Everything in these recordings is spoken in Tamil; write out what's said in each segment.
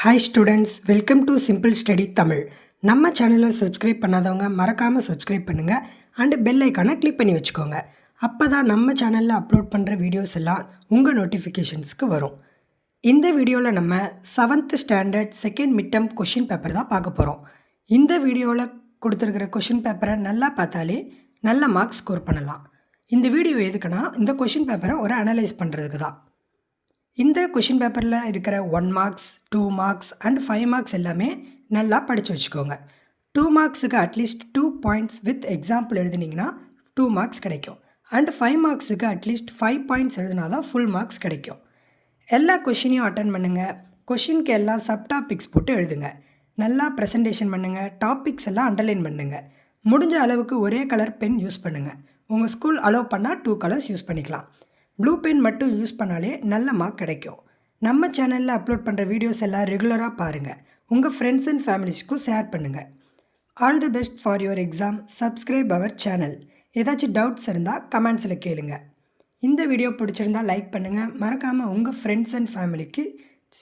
Hi students, welcome to Simple Study Tamil. நம்ம சேனலை சப்ஸ்கிரைப் பண்ணாதவங்க மறக்காமல் சப்ஸ்கிரைப் பண்ணுங்கள் அண்டு பெல் ஐக்கானை கிளிக் பண்ணி வச்சுக்கோங்க. அப்போ தான் நம்ம சேனலில் அப்லோட் பண்ணுற வீடியோஸ் எல்லாம் உங்கள் நோட்டிஃபிகேஷன்ஸ்க்கு வரும். இந்த வீடியோவில் நம்ம 7th standard second mid term question paper தான் பார்க்க போகிறோம். இந்த வீடியோவில் கொடுத்துருக்கிற கொஷின் பேப்பரை நல்லா பார்த்தாலே நல்ல மார்க்ஸ் ஸ்கோர் பண்ணலாம். இந்த வீடியோ எதுக்குன்னா இந்த கொஷின் பேப்பரை ஒரு அனலைஸ் பண்ணுறதுக்கு தான். இந்த கொஷின் பேப்பரில் இருக்கிற 1 மார்க்ஸ் 2 மார்க்ஸ் அண்ட் 5 மார்க்ஸ் எல்லாமே நல்லா படித்து வச்சுக்கோங்க. 2 மார்க்ஸுக்கு அட்லீஸ்ட் 2 பாயிண்ட்ஸ் வித் எக்ஸாம்பிள் எழுதுனீங்கன்னா 2 மார்க்ஸ் கிடைக்கும். அண்ட் 5 மார்க்ஸுக்கு அட்லீஸ்ட் 5 பாயிண்ட்ஸ் எழுதுனா தான் ஃபுல் மார்க்ஸ் கிடைக்கும். எல்லா கொஷினையும் அட்டன் பண்ணுங்கள். கொஷினுக்கு எல்லாம் சப் டாபிக்ஸ் போட்டு எழுதுங்க. நல்லா ப்ரெசன்டேஷன் பண்ணுங்கள். டாபிக்ஸ் எல்லாம் அண்டர்லைன் பண்ணுங்கள். முடிஞ்ச அளவுக்கு ஒரே கலர் பென் யூஸ் பண்ணுங்கள். உங்கள் ஸ்கூல் அலோவ் பண்ணால் 2 கலர்ஸ் யூஸ் பண்ணிக்கலாம். ப்ளூ பென் மட்டும் யூஸ் பண்ணாலே நல்ல மார்க் கிடைக்கும். நம்ம சேனலில் அப்லோட் பண்ணுற வீடியோஸ் எல்லாம் ரெகுலராக பாருங்கள். உங்கள் ஃப்ரெண்ட்ஸ் அண்ட் ஃபேமிலிஸ்க்கும் ஷேர் பண்ணுங்கள். All the best for your exam. Subscribe our channel. ஏதாச்சும் டவுட்ஸ் இருந்தால் கமெண்ட்ஸில் கேளுங்க. இந்த வீடியோ பிடிச்சிருந்தால் லைக் பண்ணுங்கள். மறக்காமல் உங்கள் ஃப்ரெண்ட்ஸ் அண்ட் ஃபேமிலிக்கு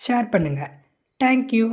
ஷேர் பண்ணுங்கள். தேங்க்யூ.